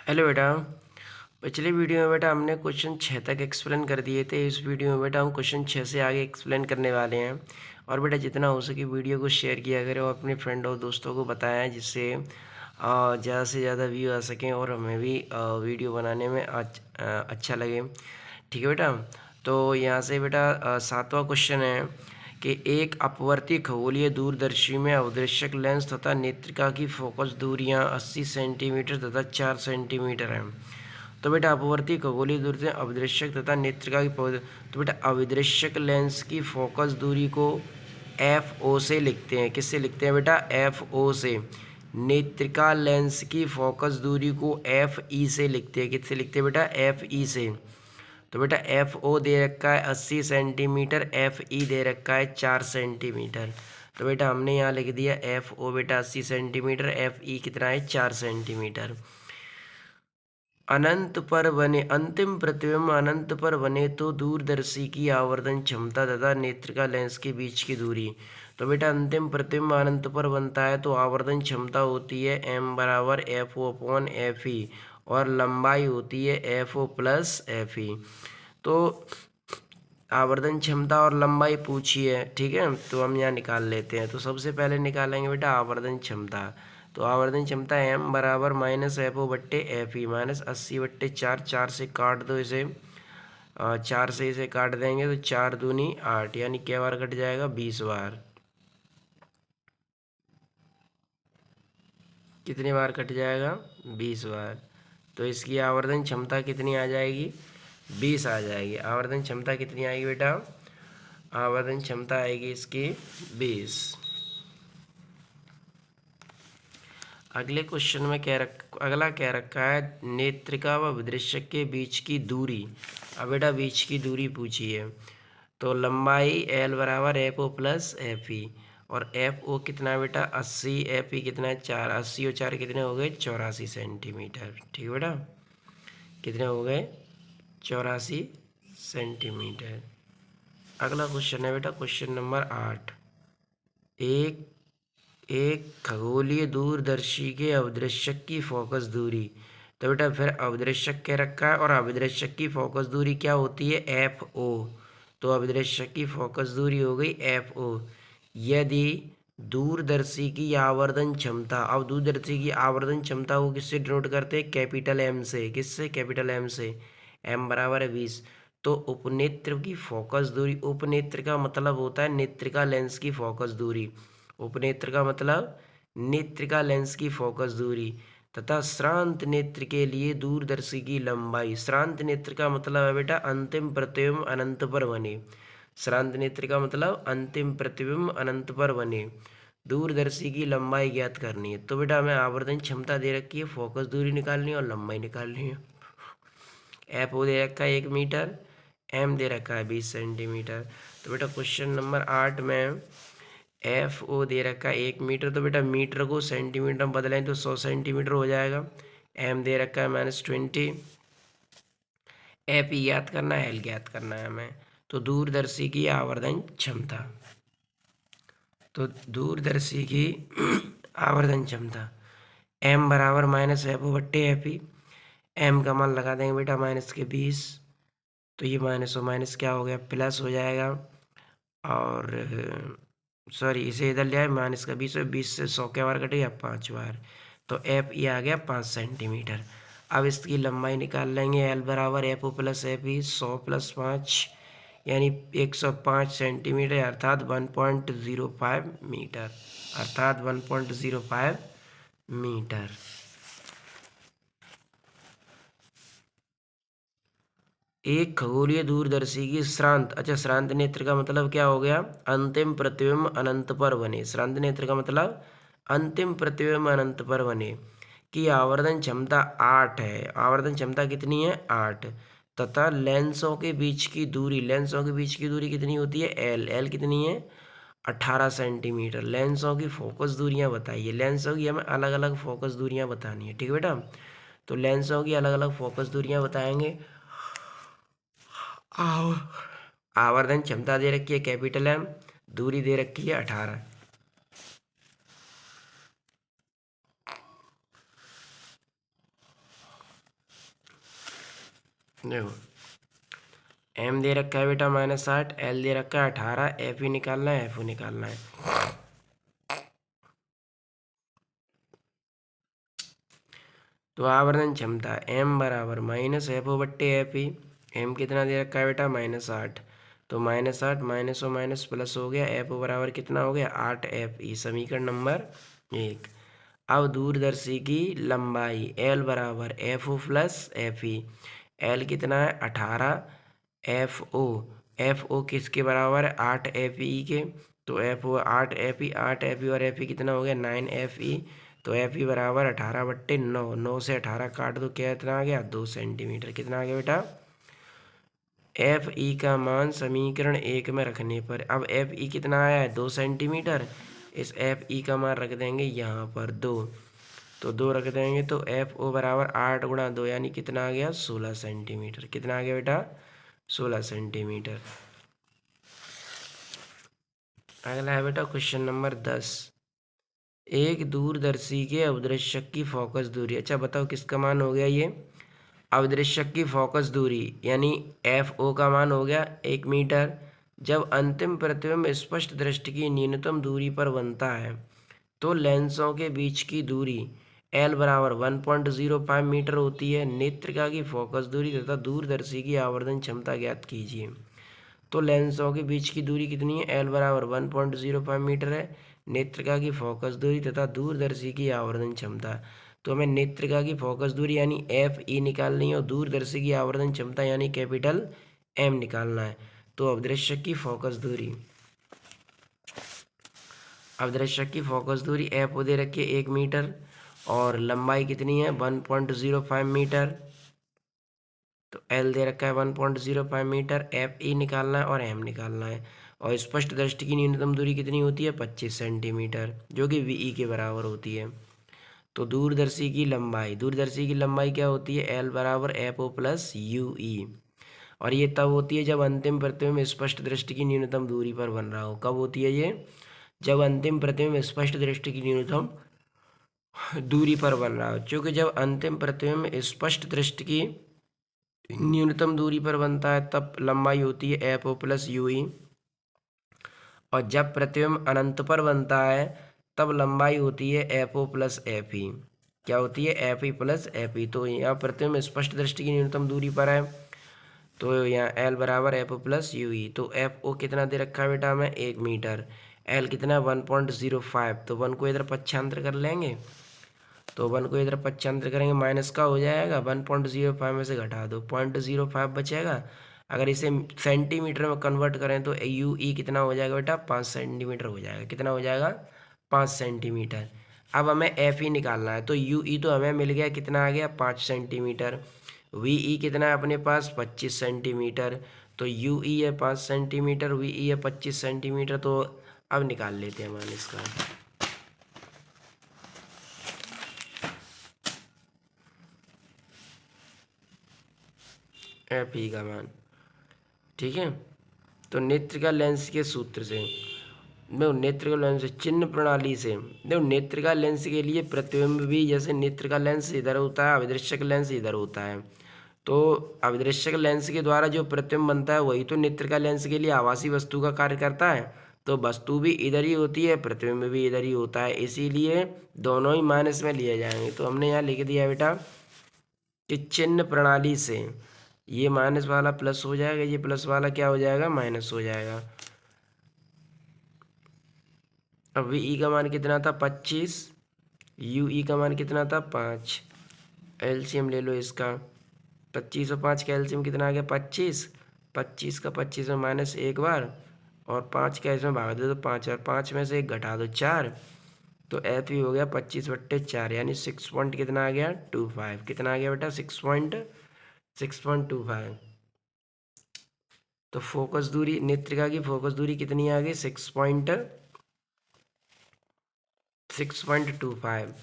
Hello बेटा। पिछले video में बेटा हमने क्वेश्चन 6 तक एक्सप्लेन कर दिए थे। इस वीडियो में बेटा हम क्वेश्चन 6 से आगे एक्सप्लेन करने वाले हैं। और बेटा जितना हो सके वीडियो को शेयर किया करें और अपने फ्रेंड और दोस्तों को बताएं, जिससे ज़्यादा से ज़्यादा व्यू आ सकें और हमें भी वीडियो बनाने में अच्छा लगे। ठीक है बेटा। तो यहाँ से बेटा 7वां क्वेश्चन है कि एक अपवर्ती खगोलीय दूरदर्शी में अवदृश्यक लेंस तथा नेत्रिका की फोकस दूरियां 80 सेंटीमीटर तथा 4 सेंटीमीटर हैं। तो बेटा अपवर्ती खगोलीय दूर से अवदृश्यक तथा नेत्रिका की तो बेटा अविदृश्यक लेंस की फोकस दूरी को एफ ओ से लिखते हैं। किससे लिखते हैं बेटा? एफ ओ से। नेत्रिका लेंस की फोकस दूरी को एफ ई से लिखते हैं। किससे लिखते हैं बेटा? एफ ई से। तो बेटा एफ ओ दे रखा है 80 सेंटीमीटर, एफ ई दे रखा है 4 सेंटीमीटर। तो बेटा हमने यहाँ लिख दिया एफ ओ बेटा 80 सेंटीमीटर, एफ ई कितना है? 4 सेंटीमीटर। अनंत पर बने अंतिम प्रतिबिंब अनंत पर बने तो दूरदर्शी की आवर्धन क्षमता तथा नेत्रिका लेंस के बीच की दूरी। तो बेटा अंतिम प्रतिबिंब अनंत पर बनता है तो आवर्धन क्षमता होती है एम बराबर F O upon F E और लंबाई होती है F O plus F E. तो आवर्धन क्षमता और लंबाई पूछी है, ठीक है, तो हम यहाँ निकाल लेते हैं। तो सबसे पहले निकालेंगे बेटा आवर्धन क्षमता। तो आवर्धन क्षमता एम बराबर माइनस एफ ओ बट्टे एफ ई माइनस 80 बट्टे 4, 4 से काट दो इसे, 4 से इसे काट देंगे तो 4 दूनी 8, यानी क्या बार कट जाएगा? 20 बार। कितनी बार कट जाएगा? 20 बार। तो इसकी आवर्धन क्षमता कितनी आ जाएगी? 20 आ जाएगी। आवर्धन क्षमता कितनी आएगी बेटा? आवर्धन क्षमता आएगी इसकी 20। अगला क्या रखा है? नेत्रिका व विदृश्यक के बीच की दूरी। अब बेटा बीच की दूरी पूछी है। तो लंबाई एल बराबर F O plus F E और एफ ओ कितना है बेटा? 80, एफ ई कितना है? 4। 80 और 4 कितने हो गए? 84 सेंटीमीटर। ठीक है बेटा, कितने हो गए? 84 सेंटीमीटर। अगला क्वेश्चन है बेटा क्वेश्चन नंबर 8। एक एक खगोलीय दूरदर्शी के अवदृश्यक की फोकस दूरी। तो बेटा फिर अवदृश्यक क्या रखा है और अविदृश्यक की फोकस दूरी क्या होती है? F O. तो अविदृश्यक की फोकस दूरी हो गई एफ ओ। यदि दूरदर्शी की आवर्धन क्षमता, अब दूरदर्शी की आवर्धन क्षमता को किससे डिनोट करते हैं? कैपिटल एम से। किससे? कैपिटल एम से। एम बराबर है 20। तो उपनेत्र की फोकस दूरी, उपनेत्र का मतलब होता है नेत्रिका लेंस की फोकस दूरी। उपनेत्र का मतलब नेत्रिका लेंस की फोकस दूरी तथा श्रांत नेत्र के लिए दूरदर्शी की लंबाई। श्रांत नेत्र का मतलब है बेटा अंतिम प्रतिबिंब अनंत पर बने। श्रांत नेत्र का मतलब अंतिम प्रतिबिंब अनंत पर बने। दूरदर्शी की लंबाई ज्ञात करनी है। तो बेटा हमें आवर्धन क्षमता दे रखी है, फोकस दूरी निकालनी है और लंबाई निकालनी है। एफ ओ दे रखा है 1 मीटर, एम दे रखा है 20 सेंटीमीटर। तो बेटा क्वेश्चन नंबर 8 में एफ ओ दे रखा है 1 मीटर, तो बेटा मीटर को सेंटीमीटर में बदलें तो 100 सेंटीमीटर हो जाएगा। एम दे रखा है -20। एफ ई ज्ञात करना है, एल ज्ञात करना है हमें। तो दूरदर्शी की आवर्धन क्षमता, तो दूरदर्शी की आवर्धन क्षमता एम बराबर माइनस एफ ओ बट्टे एफ ई। एम का मान लगा देंगे बेटा -20। तो ये माइनस और माइनस क्या हो गया? प्लस हो जाएगा। और सॉरी इसे इधर ले आए, माइनस का 20 और 20 से 100 क्या बार कटेगा? 5 बार। तो एफ ये आ गया 5 सेंटीमीटर। अब इसकी लंबाई निकाल लेंगे। एल बराबर F O plus F E 100 plus 5 यानी 105 सेंटीमीटर अर्थात 1.05 मीटर, अर्थात 1.05 मीटर। एक खगोलीय दूरदर्शी की श्रांत, अच्छा श्रांत नेत्र का मतलब क्या हो गया? अंतिम प्रतिबिंब अनंत पर बने। श्रांत नेत्र का मतलब अंतिम प्रतिबिंब अनंत पर बने की आवर्धन क्षमता 8 है। आवर्धन क्षमता कितनी है? 8। तथा लेंसों के बीच की दूरी, लेंसों के बीच की दूरी कितनी होती है? एल। एल कितनी है? 18 सेंटीमीटर। लेंसों की फोकस दूरियां बताइए। लेंसों की हमें अलग अलग फोकस दूरियां बतानी है, ठीक है बेटा। तो लेंसों की अलग अलग फोकस दूरियां बताएंगे। आव आवर्धन क्षमता दे रखी है कैपिटल एम, दूरी दे रखी है 18। देखो एम दे रखा है बेटा -8, एल दे रखा है 18, एफ ई निकालना है, एफ ओ निकालना है। तो आवर्धन क्षमता एम बराबर -FO/FE। एम कितना दे रखा है बेटा -8, तो -8 माइनस और माइनस प्लस हो गया, एफ ओ बराबर कितना हो गया 8FE, समीकरण नंबर 1। अब दूरदर्शी की लंबाई एल बराबर FO प्लस FE। एल कितना है 18, FO FO किसके बराबर है 8FE के, तो FO 8FE, 8FE और FE कितना हो गया 9FE। तो FE बराबर 18/9, 9 से 18 काट दो, क्या कितना आ गया 2 सेंटीमीटर। कितना आ गया बेटा FE का मान समीकरण 1 में रखने पर, अब FE कितना आया है 2 सेंटीमीटर, इस FE का मान रख देंगे यहाँ पर 2, तो 2 रख देंगे, तो FO बराबर 8 गुणा 2 यानी कितना आ गया 16 सेंटीमीटर। कितना आ गया बेटा 16 सेंटीमीटर। अगला है बेटा क्वेश्चन नंबर 10। एक दूरदर्शी के अवदृश्यक की फोकस दूरी, अच्छा बताओ किसका मान हो गया ये अवदृश्यक की फोकस दूरी, यानी FO का मान हो गया 1 मीटर। जब अंतिम प्रतिबिंब स्पष्ट दृष्टि की न्यूनतम दूरी पर बनता है तो लेंसों के बीच की दूरी L बराबर 1.05 मीटर होती है। नेत्रिका की फोकस दूरी तथा दूरदर्शी की आवर्धन क्षमता ज्ञात कीजिए। तो लेंसों के बीच की दूरी कितनी है, L बराबर 1.05 मीटर है। नेत्रिका की फोकस दूरी तथा दूरदर्शी की आवर्धन क्षमता, तो हमें नेत्रिका की फोकस दूरी यानी FE निकालनी है और दूरदर्शी की आवर्धन क्षमता यानी कैपिटल M निकालना है। तो अवदृश्यक की फोकस दूरी, अवदृश्यक की फोकस दूरी FO दे रखी है 1 मीटर और लंबाई कितनी है 1.05 मीटर, तो L दे रखा है 1.05 मीटर। FE निकालना है और M निकालना है। और स्पष्ट दृष्टि की न्यूनतम दूरी कितनी होती है 25 सेंटीमीटर, जो कि VE के बराबर होती है। तो दूरदर्शी की लंबाई, दूरदर्शी की लंबाई क्या होती है L बराबर FO प्लस UE, और ये तब होती है जब अंतिम प्रतिबिंब स्पष्ट दृष्टि की न्यूनतम दूरी पर बन रहा हो। कब होती है ये, जब अंतिम प्रतिबिंब स्पष्ट दृष्टि की न्यूनतम दूरी पर बन रहा हो। क्योंकि जब अंतिम प्रतिबिंब स्पष्ट दृष्टि की न्यूनतम दूरी पर बनता है तब लंबाई होती है FO प्लस UE, और जब प्रतिबिंब अनंत पर बनता है तब लंबाई होती है FO प्लस FE। क्या होती है FE प्लस FE। तो यहाँ प्रतिबिंब स्पष्ट दृष्टि की न्यूनतम दूरी पर है, तो यहाँ L बराबर FO प्लस UE। तो FO कितना दे रखा है बेटा हमें 1 मीटर, L कितना 1.05, तो 1 को इधर पक्षांतर कर लेंगे, तो 1 को इधर पक्षांतर करेंगे माइनस का हो जाएगा, 1.05 में से घटा दो 0.05 बचेगा। अगर इसे सेंटीमीटर में कन्वर्ट करें तो UE कितना हो जाएगा बेटा 5 सेंटीमीटर हो जाएगा। कितना हो जाएगा 5 सेंटीमीटर। अब हमें FE निकालना है, तो UE तो हमें मिल गया, कितना आ गया 5 सेंटीमीटर। VE कितना है अपने पास 25 सेंटीमीटर, तो UE है 5 सेंटीमीटर, VE है 25 सेंटीमीटर। तो अब निकाल लेते हैं मान इसका। FE का मान, ठीक है। तो नेत्रिका लेंस के सूत्र से, देखो नेत्रिका लेंस चिन्ह प्रणाली से, देखो नेत्रिका लेंस के लिए प्रतिबिंब भी जैसे नेत्रिका लेंस इधर होता है, अभिदृश्यक लेंस इधर होता है। तो अभिदृश्यक लेंस के द्वारा जो प्रतिबिंब बनता है वही तो नेत्रिका लेंस के लिए आभासी वस्तु का कार्य करता है। तो वस्तु भी इधर ही होती है, प्रतिबिंब भी इधर ही होता है, इसीलिए दोनों ही माइनस में लिए जाएंगे। तो हमने यहाँ लिख दिया बेटा कि चिन्ह प्रणाली से ये माइनस वाला प्लस हो जाएगा, ये प्लस वाला क्या हो जाएगा माइनस हो जाएगा। अब VE का मान कितना था 25, UE का मान कितना था 5। एलसीएम ले लो इसका, 25 और 5 का एलसीएम कितना आ गया 25। 25 का 25 में माइनस एक बार और 5 का इसमें भाग दे दो 5, और 5 में से एक घटा दो 4, तो FE हो गया 25/4 यानी 6 पॉइंट कितना आ गया 25। कितना आ गया बेटा 6.25। तो फोकस दूरी, नेत्रिका की फोकस दूरी कितनी आ गई 6.25।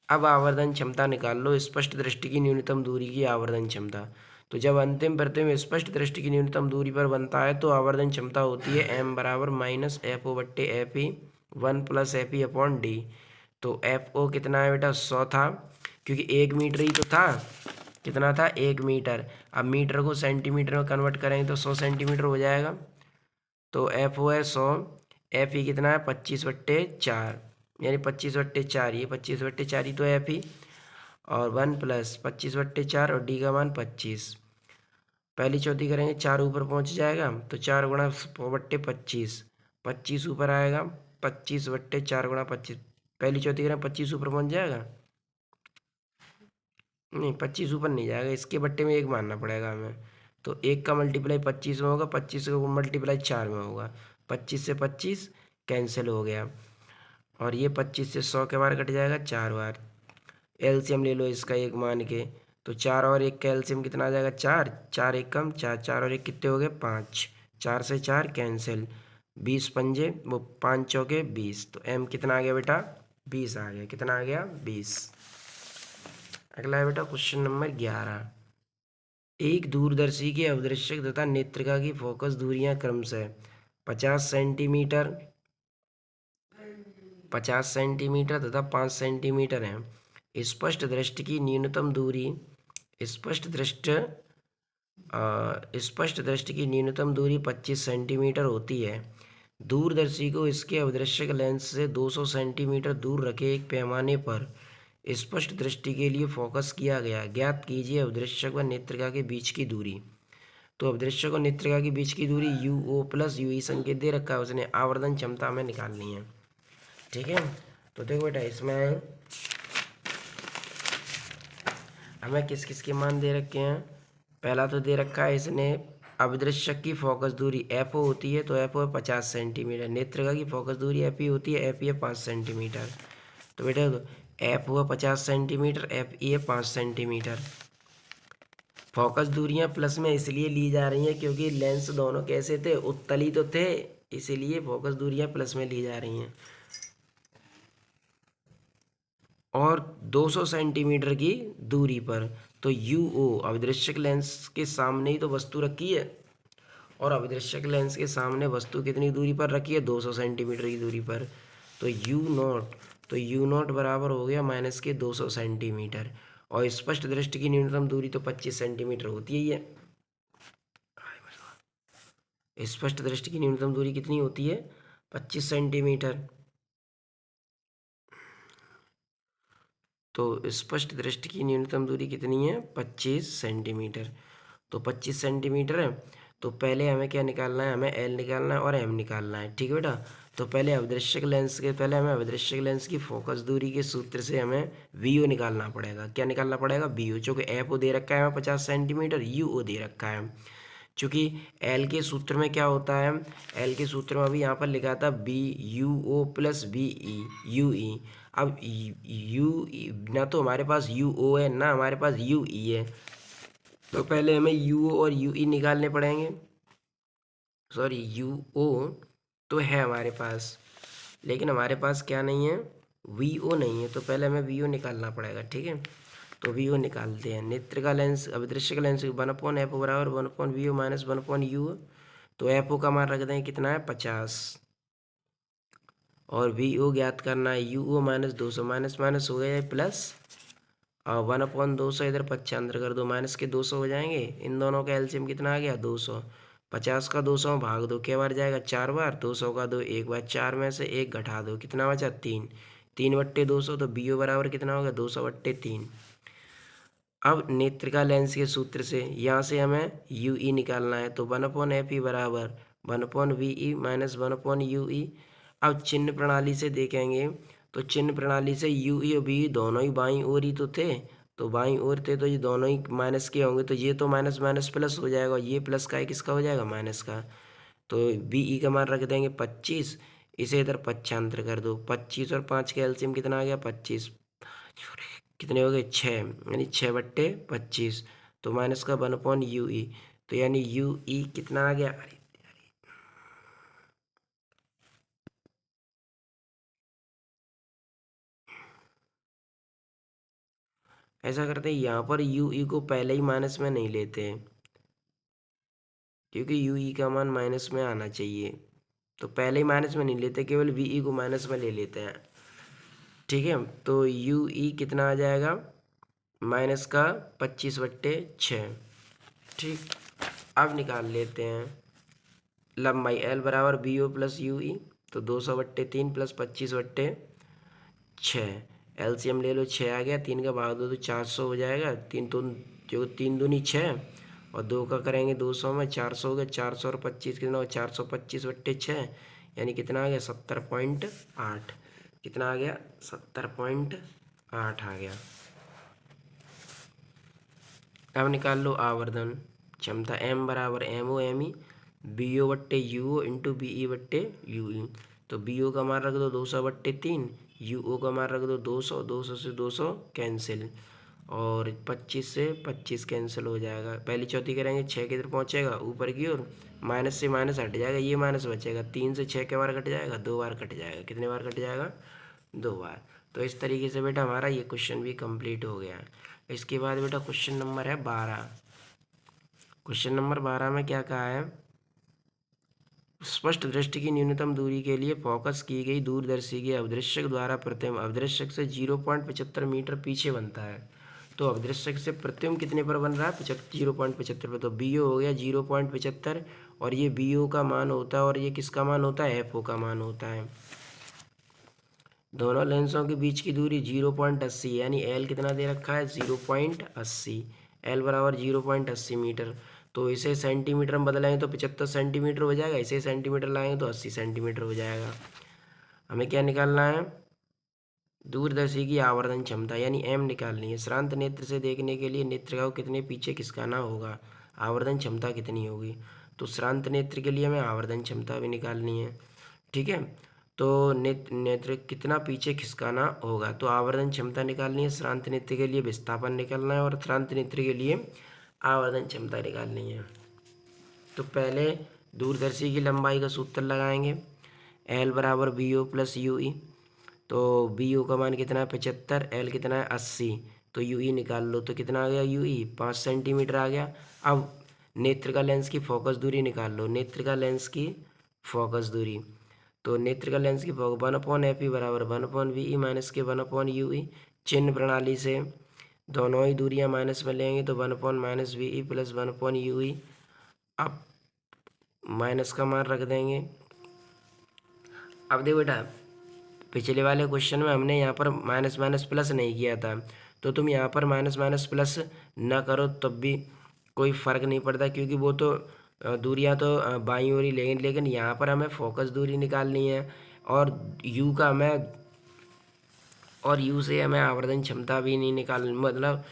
अब आवर्धन क्षमता निकाल लो, स्पष्ट दृष्टि की न्यूनतम दूरी की आवर्धन क्षमता। तो जब अंतिम प्रतिबिंब स्पष्ट दृष्टि की न्यूनतम दूरी पर बनता है तो आवर्धन क्षमता होती है M बराबर -FO/FE 1 + FE/D। तो FO कितना है बेटा 100 था, क्योंकि 1 मीटर ही तो था, कितना था 1 मीटर। अब मीटर को सेंटीमीटर में कन्वर्ट करेंगे तो 100 सेंटीमीटर हो जाएगा। तो एफ ओ है 100, एफ ई कितना है 25/4, यानी 25/4, ये 25/4 ही तो एफ ई, और 1 प्लस 25/4 और डी का मान 25। पहली चौथी करेंगे 4 ऊपर पहुंच जाएगा, तो 4 × 100/25, 25 ऊपर आएगा, 25/4 × 25। पहली चौथी करें 25 ऊपर पहुंच जाएगा, नहीं 25 ऊपर नहीं जाएगा, इसके बट्टे में 1 मानना पड़ेगा हमें। तो 1 का मल्टीप्लाई 25 में होगा, 25 का मल्टीप्लाई 4 में होगा, 25 से 25 कैंसिल हो गया, और ये 25 से 100 के बार कट जाएगा 4 बार। एलसीएम ले लो इसका 1 मान के, तो 4 और 1 का एलसीएम कितना आ जाएगा 4, 4 1 कम 4, 4 और 1 कितने हो गए 5, 4 से 4 कैंसिल, 20 पंजे वो 5 चौके 20, तो एम कितना आ गया बेटा 20 आ गया, कितना आ गया 20। अगला है बेटा क्वेश्चन नंबर 11। एक दूरदर्शी की अवदृश्यक तथा नेत्रिका की फोकस दूरियां क्रमशः 50 सेंटीमीटर, 50 सेंटीमीटर तथा 5 सेंटीमीटर है। स्पष्ट दृष्टि की न्यूनतम दूरी, स्पष्ट दृष्टि स्पष्ट दृष्टि की न्यूनतम दूरी 25 सेंटीमीटर होती है। दूरदर्शी को इसके अवदृश्यक लेंस से 200 सेंटीमीटर दूर रखे एक पैमाने पर स्पष्ट दृष्टि के लिए फोकस किया गया। ज्ञात कीजिए अवदृश्यक व नेत्रिका के बीच की दूरी। तो अवदृश्यक और नेत्रिका के बीच की दूरी U O plus U E संकेत दे रखा है उसने, आवर्धन क्षमता हमें निकालनी है। ठीक है, तो देखो बेटा इसमें हमें किस किस के मान दे रखे हैं। पहला तो दे रखा है इसने अवदृश्यक की फोकस दूरी एफ ओ होती है, तो एफ ओ है 50 सेंटीमीटर। नेत्रिका की फोकस दूरी एफ ई होती है, एफ ई है 5 सेंटीमीटर। तो बेटा एफ हुआ 50 सेंटीमीटर, एफ ई है 5 सेंटीमीटर। फोकस दूरियां प्लस में इसलिए ली जा रही हैं क्योंकि लेंस दोनों कैसे थे, उत्तली तो थे, इसीलिए फोकस दूरियां प्लस में ली जा रही हैं। और 200 सेंटीमीटर की दूरी पर, तो यू ओ अवदृश्यक लेंस के सामने ही तो वस्तु रखी है, और अवदृश्यक लेंस के सामने वस्तु कितनी दूरी पर रखी है 200 सेंटीमीटर की दूरी पर। तो यू नॉट, तो यू नॉट बराबर हो गया माइनस के 200 सेंटीमीटर, और स्पष्ट दृष्टि की न्यूनतम दूरी तो 25 सेंटीमीटर होती ही है। स्पष्ट दृष्टि की न्यूनतम दूरी कितनी होती है 25 सेंटीमीटर। तो स्पष्ट दृष्टि की न्यूनतम दूरी कितनी है 25 सेंटीमीटर। तो 25 सेंटीमीटर है, तो पहले हमें क्या निकालना है, हमें एल निकालना है और एम निकालना है। ठीक है बेटा, तो पहले अवदृश्यक लेंस के, पहले हमें अवदृश्यक लेंस की फोकस दूरी के सूत्र से हमें वी ओ निकालना पड़ेगा। क्या निकालना पड़ेगा वी ओ, चूँकि एफ ओ दे रखा है हमें 50 सेंटीमीटर, यू ओ दे रखा है। चूँकि एल के सूत्र में क्या होता है, एल के सूत्र में अभी यहाँ पर लिखा था B U O plus B E U E. अब यू ना तो हमारे पास यू ओ है ना हमारे पास यू ई है, तो पहले हमें यू ओ और यू ई निकालने पड़ेंगे। सॉरी यू ओ तो है हमारे पास, लेकिन हमारे पास क्या नहीं है वी ओ नहीं है, तो पहले हमें वी ओ निकालना पड़ेगा। ठीक है, तो वी ओ निकालते हैं। नेत्रिका लेंस अवदृश्यक लेंस 1/, एफ ओ बराबर 1/वी ओ माइनस 1/यू। तो एफ ओ का मान रख दें कितना है 50, और वी ओ ज्ञात करना है U O minus 200, minus minus हो गया प्लस, और 1/200 इधर 50 अंदर कर दो, माइनस के 200 हो जाएंगे। इन दोनों का एलसीएम कितना आ गया 200। 50 का 200 भाग दो, क्या बार जाएगा 4 बार, 200 का 2 एक बार, 4 में से 1 घटा दो, कितना बचा 3, 3/200। तो बी ओ बराबर कितना होगा 200/3। अब नेत्रिका लेंस के सूत्र से यहाँ से हमें यू ई निकालना है, तो 1/एफ ई बराबर 1/वी ई माइनस 1/यू ई। अब चिन्ह प्रणाली से देखेंगे, तो चिन्ह प्रणाली से यू ई और बी दोनों ही बाईं ओर ही तो थे, तो बाईं ओर थे तो ये दोनों ही माइनस के होंगे, तो ये तो माइनस माइनस प्लस हो जाएगा, ये प्लस का है किसका हो जाएगा माइनस का। तो बी ई का मान रख देंगे 25, इसे इधर 25 कर दो, 25 और 5 का एलसीएम कितना आ गया 25, कितने हो गए 6, यानी 6/25। तो माइनस का 1/यू ई, तो यानी यू ई कितना आ गया, ऐसा करते हैं यहाँ पर यू ई को पहले ही माइनस में नहीं लेते हैं, क्योंकि यू ई का मान माइनस में आना चाहिए, तो पहले ही माइनस में नहीं लेते, केवल वी ई को माइनस में ले लेते हैं। ठीक है, तो यू ई कितना आ जाएगा माइनस का 25/6। ठीक, अब निकाल लेते हैं लंबाई एल बराबर B O plus U E. तो 200/3 प्लस 25/6। एलसीएम ले लो, 6 आ गया, 3 का भाग दो तो 400 हो जाएगा। जो 3 दूनी 6 और 2 का करेंगे 200 में 400 हो गया। 400 और 25 कितना हो, 425/6 यानी कितना आ गया 70.8। कितना आ गया 70.8 आ गया। अब निकाल लो आवर्धन क्षमता एम बराबर M O M E B O बट्टे U O into B E बट्टे यू ई। तो बी ओ का मान रख दो 200/3, यू ओ का मान रख दो 200, 200 से 200 कैंसिल और 25 से 25 कैंसिल हो जाएगा। पहली चौथी करेंगे 6 किधर पहुँचेगा ऊपर की ओर, माइनस से माइनस हट जाएगा, ये माइनस बचेगा। 3 से 6 के बार कट जाएगा, 2 बार कट जाएगा। कितने बार कट जाएगा 2 बार। तो इस तरीके से बेटा हमारा ये क्वेश्चन भी कंप्लीट हो गया। इसके बाद बेटा क्वेश्चन नंबर है 12। क्वेश्चन नंबर 12 में क्या कहा है, स्पष्ट दृष्टि की न्यूनतम दूरी के लिए फोकस की गई दूरदर्शी के अवदृश्यक द्वारा प्रतिबिंब अवदृश्यक से 0.75 मीटर पीछे बनता है। तो अवदृश्यक से प्रतिबिंब कितने पर बन रहा है 0.75 पर। तो बी ओ हो गया 0.75 और ये बी ओ का मान होता है और ये किसका मान होता है एफ ओ का मान होता है। दोनों लेंसों के बीच की दूरी 0.80 यानी एल कितना दे रखा है 0.80। एल बराबर 0.80 मीटर। तो इसे सेंटीमीटर में बदलाएंगे तो 75 सेंटीमीटर हो जाएगा, इसे सेंटीमीटर लाएंगे तो 80 सेंटीमीटर हो जाएगा। हमें क्या निकालना है, दूरदर्शी की आवर्धन क्षमता यानी एम निकालनी है। श्रांत नेत्र से देखने के लिए नेत्रिका को कितने पीछे खिसकाना होगा, आवर्धन क्षमता कितनी होगी। तो श्रांत नेत्र के लिए हमें आवर्धन क्षमता भी निकालनी है। ठीक है, तो नेत्र कितना पीछे खिसकाना होगा, तो आवर्धन क्षमता निकालनी है। श्रांत नेत्र के लिए विस्थापन निकालना है और श्रांत नेत्र के लिए आवर्धन क्षमता निकालनी है। तो पहले दूरदर्शी की लंबाई का सूत्र लगाएंगे, एल बराबर B O plus U E. तो बी ओ का मान कितना है 75, एल कितना है 80, तो यू ई निकाल लो। तो कितना आ गया यू ई 5 सेंटीमीटर आ गया। अब नेत्र का लेंस की फोकस दूरी निकाल लो, नेत्र का लेंस की फोकस दूरी। तो नेत्र का लेंस की 1/Fy बराबर 1/VE माइनस के 1/UE। चिन्ह प्रणाली से दोनों ही दूरियां माइनस में लेंगे तो 1/-VE प्लस 1/UE। अब माइनस का मान रख देंगे। अब देखो बेटा, पिछले वाले क्वेश्चन में हमने यहाँ पर माइनस माइनस प्लस नहीं किया था, तो तुम यहाँ पर माइनस माइनस प्लस ना करो तब भी कोई फ़र्क नहीं पड़ता, क्योंकि वो तो दूरियां तो बाईं ओर ही लेंगे। लेकिन यहाँ पर हमें फोकस दूरी निकालनी है और यू का हमें और यू से हमें आवर्धन क्षमता भी नहीं निकाल, मतलब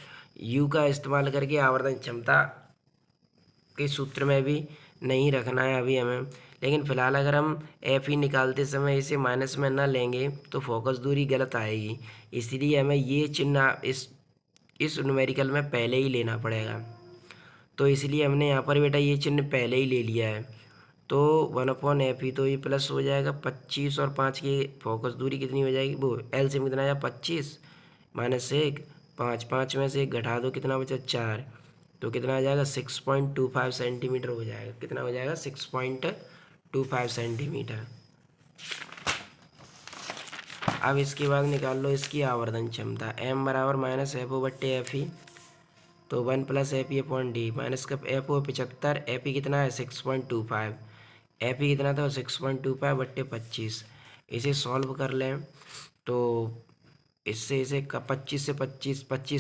यू का इस्तेमाल करके आवर्धन क्षमता के सूत्र में भी नहीं रखना है अभी हमें। लेकिन फ़िलहाल अगर हम एफ ई निकालते समय इसे माइनस में ना लेंगे तो फोकस दूरी गलत आएगी, इसलिए हमें ये चिन्ह इस न्यूमेरिकल में पहले ही लेना पड़ेगा। तो इसलिए हमने यहाँ पर बेटा ये चिन्ह पहले ही ले लिया है। तो 1/F, तो ये प्लस हो जाएगा 25 और 5 की फोकस दूरी कितनी हो जाएगी, वो एल से कितना आया 25 माइनस 1 5, 5 में से 1 घटा दो कितना बचा 4, तो कितना आ जाएगा 6.25 सेंटीमीटर हो जाएगा। कितना हो जाएगा 6.25 सेंटीमीटर। अब इसके बाद निकाल लो इसकी आवर्धन क्षमता, एम बराबर माइनस एफ ओ बट्टे एफ ई। तो 1+FE/D माइनस का एफ ओ 75, एफ ई कितना है 6.25, एफ ई कितना था 6.25/25। इसे सॉल्व कर लें तो इससे इसे 25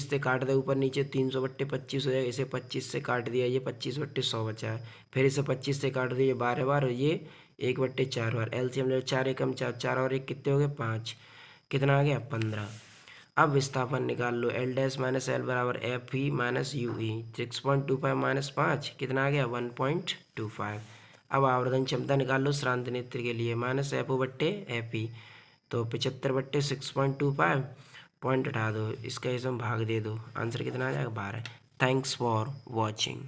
से काट दे ऊपर नीचे 300/25 हो जाएगा। इसे 25 से काट दिया, ये 25/100 बचा है। फिर इसे 25 से काट दिया 12 बार और ये 1/4 बार। एलसीएम ले 4 एकम 4, 4 और 1 कितने हो गए 5, कितना आ गया 15। अब विस्थापन निकाल लो, एल डैश माइनस एल बराबर F E minus you E. 6.25 minus 5 कितना आ गया 1.25। अब आवर्धन क्षमता निकाल लो श्रांत नेत्र के लिए, माइनस एफ ओ बट्टे एफ ई। तो 75/6.25 पॉइंट हटा दो, इसका इसमें भाग दे दो, आंसर कितना आ जाएगा 12। Thanks for watching.